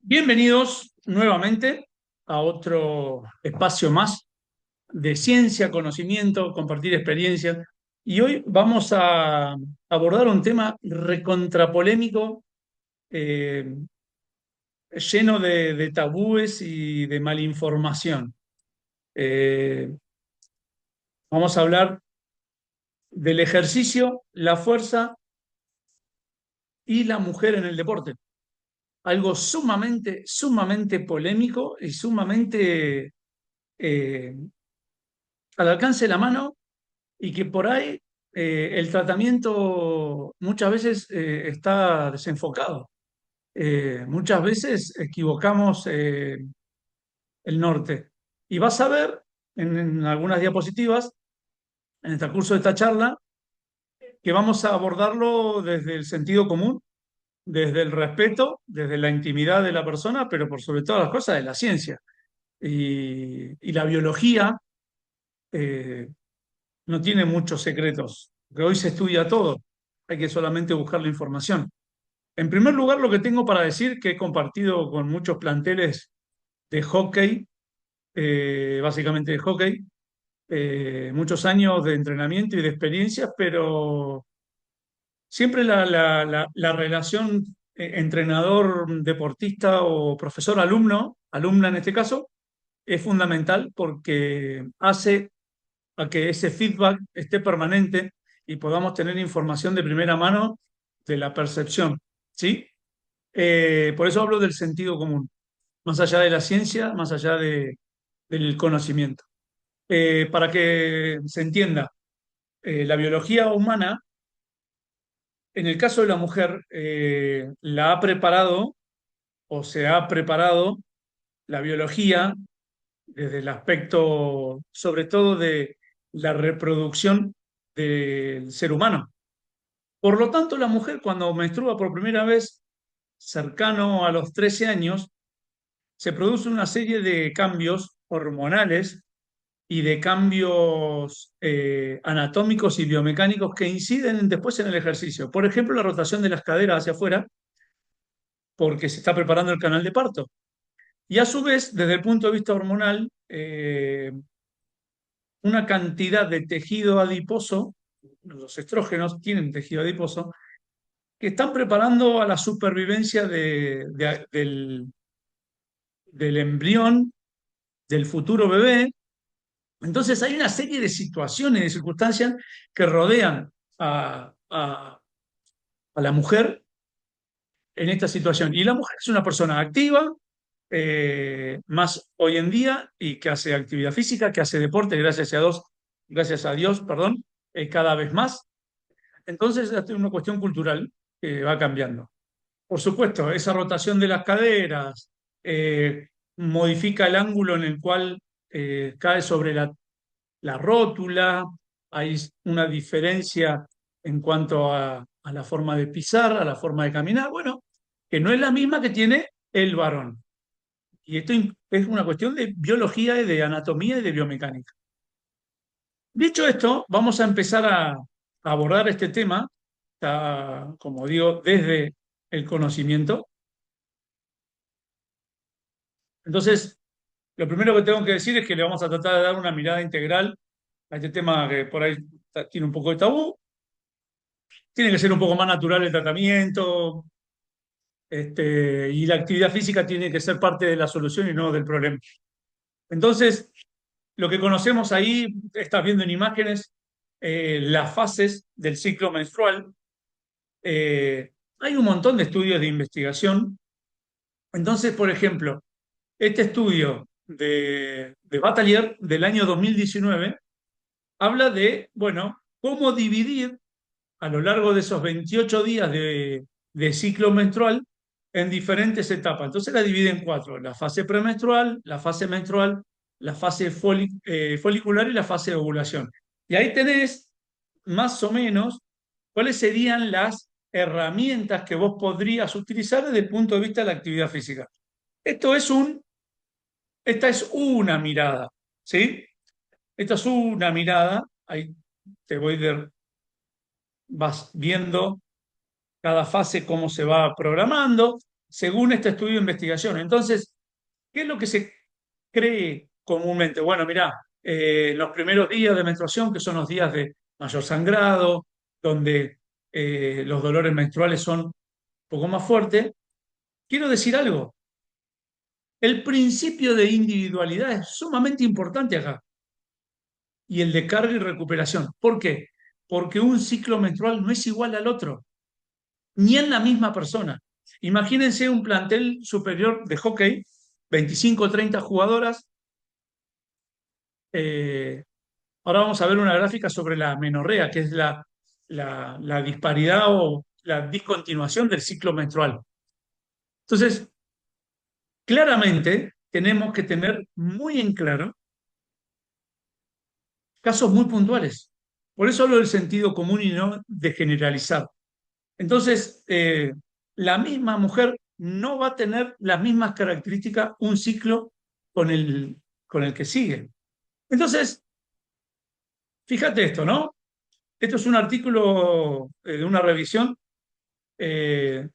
Bienvenidos nuevamente a otro espacio más de ciencia, conocimiento, compartir experiencias. Y hoy vamos a abordar un tema recontrapolémico, eh, lleno de tabúes y de malinformación. Eh, Vamos a hablar del ejercicio, la fuerza y la mujer en el deporte. Algo sumamente polémico y sumamente eh, al alcance de la mano y que por ahí el tratamiento muchas veces está desenfocado. Muchas veces equivocamos el norte. Y vas a ver en algunas diapositivas, en el transcurso de esta charla, que vamos a abordarlo desde el sentido común, desde el respeto, desde la intimidad de la persona, pero por sobre todas las cosas de la ciencia. Y la biología eh, no tiene muchos secretos, que hoy se estudia todo, hay que solamente buscar la información. En primer lugar, lo que tengo para decir, que he compartido con muchos planteles de hockey, básicamente de hockey, muchos años de entrenamiento y de experiencias, pero siempre la relación entrenador-deportista o profesor-alumno, alumna en este caso, es fundamental porque hace a que ese feedback esté permanente y podamos tener información de primera mano de la percepción, ¿sí? Por eso hablo del sentido común, más allá de la ciencia, más allá del conocimiento. Para que se entienda, la biología humana, en el caso de la mujer, la ha preparado o se ha preparado la biología desde el aspecto, sobre todo, de la reproducción del ser humano. Por lo tanto, la mujer cuando menstrua por primera vez, cercano a los 13 años, se produce una serie de cambios hormonales y de cambios anatómicos y biomecánicos que inciden después en el ejercicio. Por ejemplo, la rotación de las caderas hacia afuera, porque se está preparando el canal de parto. Y a su vez, desde el punto de vista hormonal, una cantidad de tejido adiposo, los estrógenos tienen tejido adiposo, que están preparando a la supervivencia del embrión, del futuro bebé. Entonces hay una serie de situaciones, de circunstancias que rodean a la mujer en esta situación. Y la mujer es una persona activa, más hoy en día, y que hace actividad física, que hace deporte, gracias a Dios, perdón, cada vez más. Entonces es una cuestión cultural que va cambiando. Por supuesto, esa rotación de las caderas modifica el ángulo en el cual cae sobre la rótula, hay una diferencia en cuanto a la forma de pisar, a la forma de caminar, bueno, que no es la misma que tiene el varón. Y esto es una cuestión de biología y de anatomía y de biomecánica. Dicho esto, vamos a empezar a abordar este tema, como digo, desde el conocimiento. Entonces, lo primero que tengo que decir es que le vamos a tratar de dar una mirada integral a este tema que por ahí tiene un poco de tabú. Tiene que ser un poco más natural el tratamiento, y la actividad física tiene que ser parte de la solución y no del problema. Entonces, lo que conocemos ahí, estás viendo en imágenes las fases del ciclo menstrual. Hay un montón de estudios de investigación. Entonces, por ejemplo, este estudio de Batalier del año 2019 habla de, bueno, cómo dividir a lo largo de esos 28 días de ciclo menstrual en diferentes etapas. Entonces la divide en cuatro: la fase premenstrual, la fase menstrual, la fase folicular y la fase de ovulación. Y ahí tenés más o menos cuáles serían las herramientas que vos podrías utilizar desde el punto de vista de la actividad física. Esto es esta es una mirada, ¿sí? Esta es una mirada, ahí te vas viendo cada fase cómo se va programando. según este estudio de investigación. Entonces, ¿qué es lo que se cree comúnmente? Bueno, mirá, los primeros días de menstruación, que son los días de mayor sangrado, donde los dolores menstruales son un poco más fuertes, quiero decir algo. El principio de individualidad es sumamente importante acá y el de carga y recuperación. ¿Por qué? Porque un ciclo menstrual no es igual al otro, ni en la misma persona. Imagínense un plantel superior de hockey, 25 o 30 jugadoras. eh, Ahora vamos a ver una gráfica sobre la menorrea, que es la disparidad o la discontinuación del ciclo menstrual. Entonces, claramente tenemos que tener muy en claro casos muy puntuales. Por eso hablo del sentido común y no de generalizar. Entonces, la misma mujer no va a tener las mismas características un ciclo con con el que sigue. Entonces, fíjate esto, ¿no? Esto es un artículo de una revisión, eh,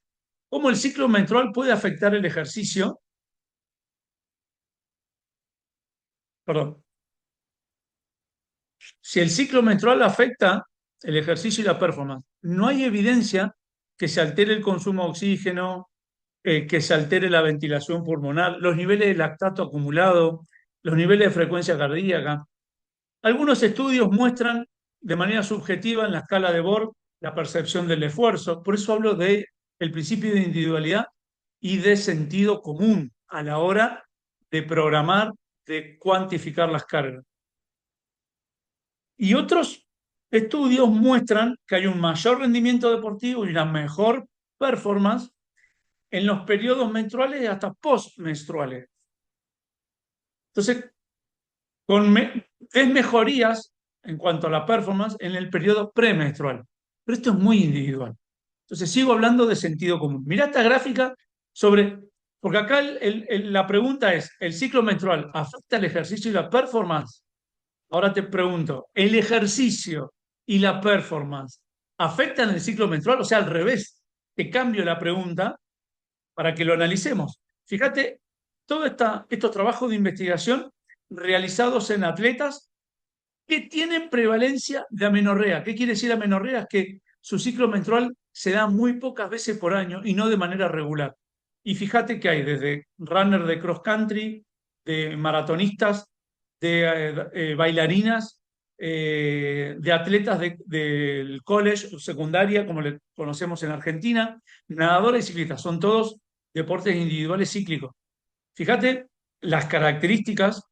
cómo el ciclo menstrual puede afectar el ejercicio, perdón, si el ciclo menstrual afecta el ejercicio y la performance. No hay evidencia que se altere el consumo de oxígeno, que se altere la ventilación pulmonar, los niveles de lactato acumulado, los niveles de frecuencia cardíaca. Algunos estudios muestran de manera subjetiva en la escala de Borg la percepción del esfuerzo. Por eso hablo de el principio de individualidad y de sentido común a la hora de programar, de cuantificar las cargas. Y otros estudios muestran que hay un mayor rendimiento deportivo y una mejor performance en los periodos menstruales y hasta postmenstruales. Entonces, ves mejorías en cuanto a la performance en el periodo premenstrual. Pero esto es muy individual. Entonces, sigo hablando de sentido común. Mirá esta gráfica sobre, porque acá la pregunta es, ¿el ciclo menstrual afecta el ejercicio y la performance? Ahora te pregunto, ¿el ejercicio y la performance afectan el ciclo menstrual? O sea, al revés, te cambio la pregunta para que lo analicemos. Fíjate, todos estos trabajos de investigación realizados en atletas que tienen prevalencia de amenorrea. ¿Qué quiere decir amenorrea? Es que su ciclo menstrual se da muy pocas veces por año y no de manera regular. Y fíjate que hay desde runner de cross country, de maratonistas, de bailarinas, de atletas del college o secundaria, como le conocemos en Argentina, nadadores y ciclistas. Son todos deportes individuales cíclicos. Fíjate las características,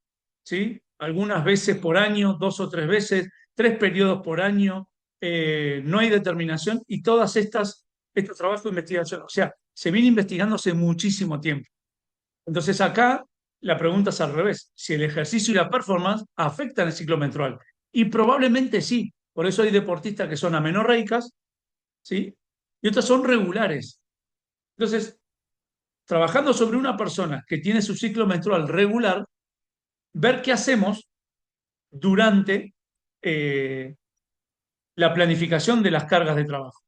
¿sí? Algunas veces por año, dos o tres veces, tres periodos por año, no hay determinación y estos trabajos de investigación, o sea, se viene investigando hace muchísimo tiempo. Entonces acá la pregunta es al revés, si el ejercicio y la performance afectan el ciclo menstrual. Y probablemente sí, por eso hay deportistas que son amenorreicas, ¿sí? Y otras son regulares. Entonces, trabajando sobre una persona que tiene su ciclo menstrual regular, ver qué hacemos durante eh, la planificación de las cargas de trabajo.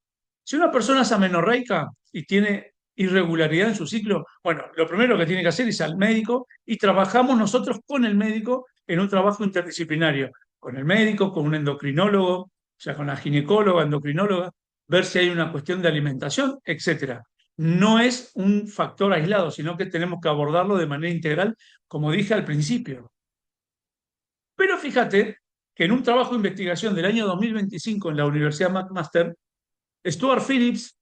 Si una persona es amenorreica y tiene irregularidad en su ciclo, bueno, lo primero que tiene que hacer es ir al médico y trabajamos nosotros con el médico en un trabajo interdisciplinario, con el médico, con un endocrinólogo, o sea, con la ginecóloga, endocrinóloga, ver si hay una cuestión de alimentación, etcétera. No es un factor aislado, sino que tenemos que abordarlo de manera integral, como dije al principio. Pero fíjate que en un trabajo de investigación del año 2025 en la Universidad McMaster, Stuart Phillips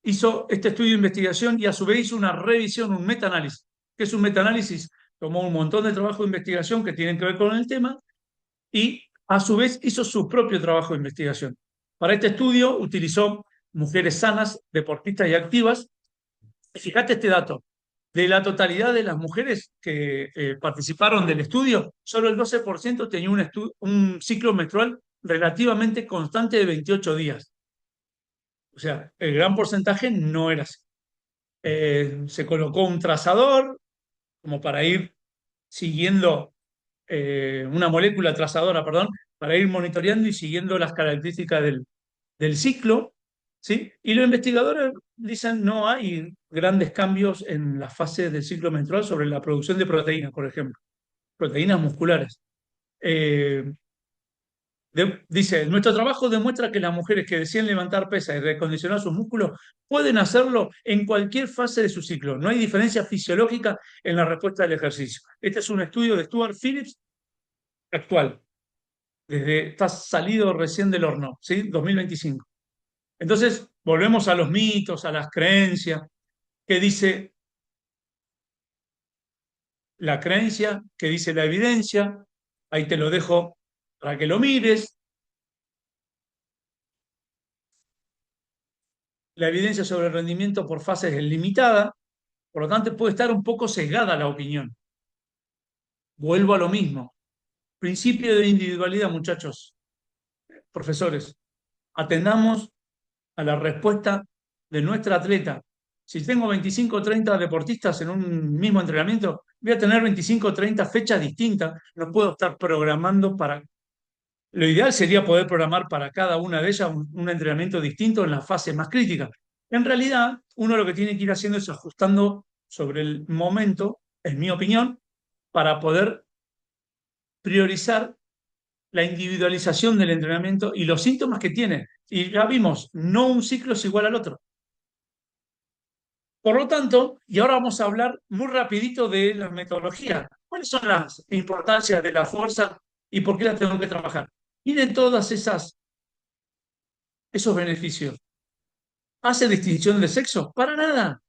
hizo este estudio de investigación y a su vez hizo una revisión, un metaanálisis. ¿Qué es un metaanálisis? Tomó un montón de trabajos de investigación que tienen que ver con el tema y a su vez hizo su propio trabajo de investigación. Para este estudio utilizó mujeres sanas, deportistas y activas. Y fíjate este dato, de la totalidad de las mujeres que participaron del estudio, solo el 12% tenía un ciclo menstrual relativamente constante de 28 días. O sea, el gran porcentaje no era así. Se colocó un trazador como para ir siguiendo una molécula trazadora, perdón, para ir monitoreando y siguiendo las características del ciclo. ¿sí? Y los investigadores dicen no hay grandes cambios en las fases del ciclo menstrual sobre la producción de proteínas, por ejemplo, proteínas musculares. Eh, dice, nuestro trabajo demuestra que las mujeres que deciden levantar pesas y recondicionar sus músculos pueden hacerlo en cualquier fase de su ciclo. No hay diferencia fisiológica en la respuesta del ejercicio. Este es un estudio de Stuart Phillips actual, está salido recién del horno, ¿sí? 2025. Entonces, volvemos a los mitos, a las creencias, que dice la creencia, que dice la evidencia. Ahí te lo dejo para que lo mires. La evidencia sobre el rendimiento por fases es limitada, por lo tanto puede estar un poco sesgada la opinión. Vuelvo a lo mismo. Principio de individualidad, muchachos, profesores. Atendamos a la respuesta de nuestra atleta. Si tengo 25 o 30 deportistas en un mismo entrenamiento, voy a tener 25 o 30 fechas distintas. No puedo estar programando para... Lo ideal sería poder programar para cada una de ellas un entrenamiento distinto en la fase más crítica. En realidad, uno lo que tiene que ir haciendo es ajustando sobre el momento, en mi opinión, para poder priorizar la individualización del entrenamiento y los síntomas que tiene. Y ya vimos, no un ciclo es igual al otro. Por lo tanto, y ahora vamos a hablar muy rapidito de la metodología. ¿Cuáles son las importancias de la fuerza y por qué la tengo que trabajar? Miren todas esos beneficios. ¿Hace distinción de sexo? Para nada,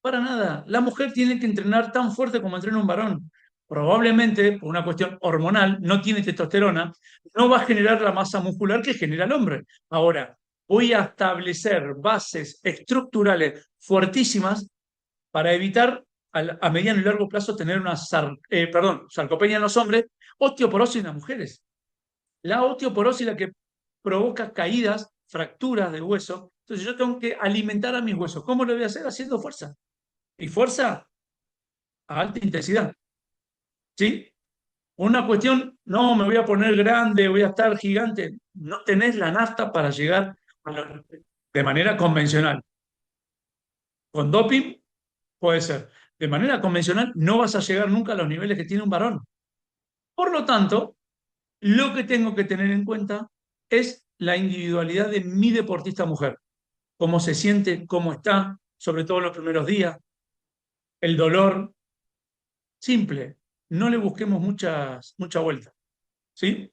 para nada. La mujer tiene que entrenar tan fuerte como entrena un varón. Probablemente, por una cuestión hormonal, no tiene testosterona, no va a generar la masa muscular que genera el hombre. Ahora, voy a establecer bases estructurales fuertísimas para evitar a mediano y largo plazo tener una sarcopenia en los hombres, osteoporosis en las mujeres. La osteoporosis es la que provoca caídas, fracturas de hueso. Entonces yo tengo que alimentar a mis huesos. ¿Cómo lo voy a hacer? Haciendo fuerza. Y fuerza a alta intensidad. ¿Sí? Una cuestión, no, me voy a poner grande, voy a estar gigante. No tenés la nafta para llegar de manera convencional. Con doping puede ser. De manera convencional no vas a llegar nunca a los niveles que tiene un varón. Por lo tanto, lo que tengo que tener en cuenta es la individualidad de mi deportista mujer. Cómo se siente, cómo está, sobre todo en los primeros días, el dolor. Simple. No le busquemos mucha vuelta. ¿Sí?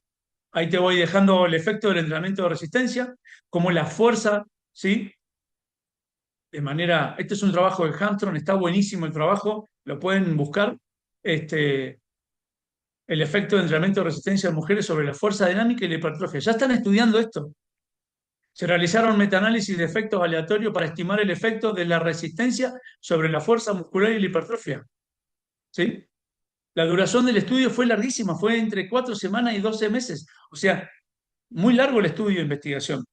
Ahí te voy dejando el efecto del entrenamiento de resistencia, como la fuerza, ¿sí? De manera, este es un trabajo de Armstrong, está buenísimo el trabajo, lo pueden buscar. Este, el efecto de entrenamiento de resistencia de mujeres sobre la fuerza dinámica y la hipertrofia. Ya están estudiando esto. Se realizaron metaanálisis de efectos aleatorios para estimar el efecto de la resistencia sobre la fuerza muscular y la hipertrofia. ¿Sí? La duración del estudio fue larguísima, fue entre 4 semanas y 12 meses. O sea, muy largo el estudio de investigación.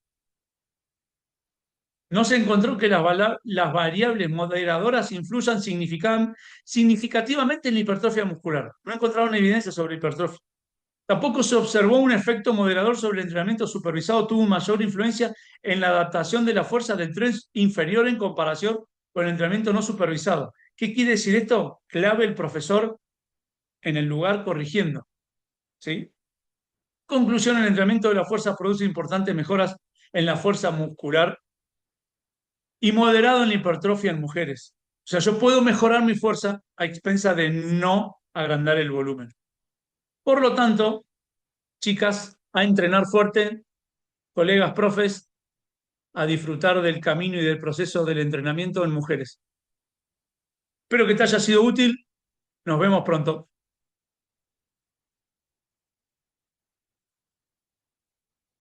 No se encontró que las variables moderadoras influyan significativamente en la hipertrofia muscular. No encontraron evidencia sobre hipertrofia. Tampoco se observó un efecto moderador sobre el entrenamiento supervisado, tuvo mayor influencia en la adaptación de la fuerza del tren inferior en comparación con el entrenamiento no supervisado. ¿Qué quiere decir esto? Clave el profesor en el lugar corrigiendo. ¿Sí? Conclusión, el entrenamiento de la fuerza produce importantes mejoras en la fuerza muscular y moderado en la hipertrofia en mujeres. O sea, yo puedo mejorar mi fuerza a expensa de no agrandar el volumen. Por lo tanto, chicas, a entrenar fuerte, colegas profes, a disfrutar del camino y del proceso del entrenamiento en mujeres. Espero que te haya sido útil. Nos vemos pronto.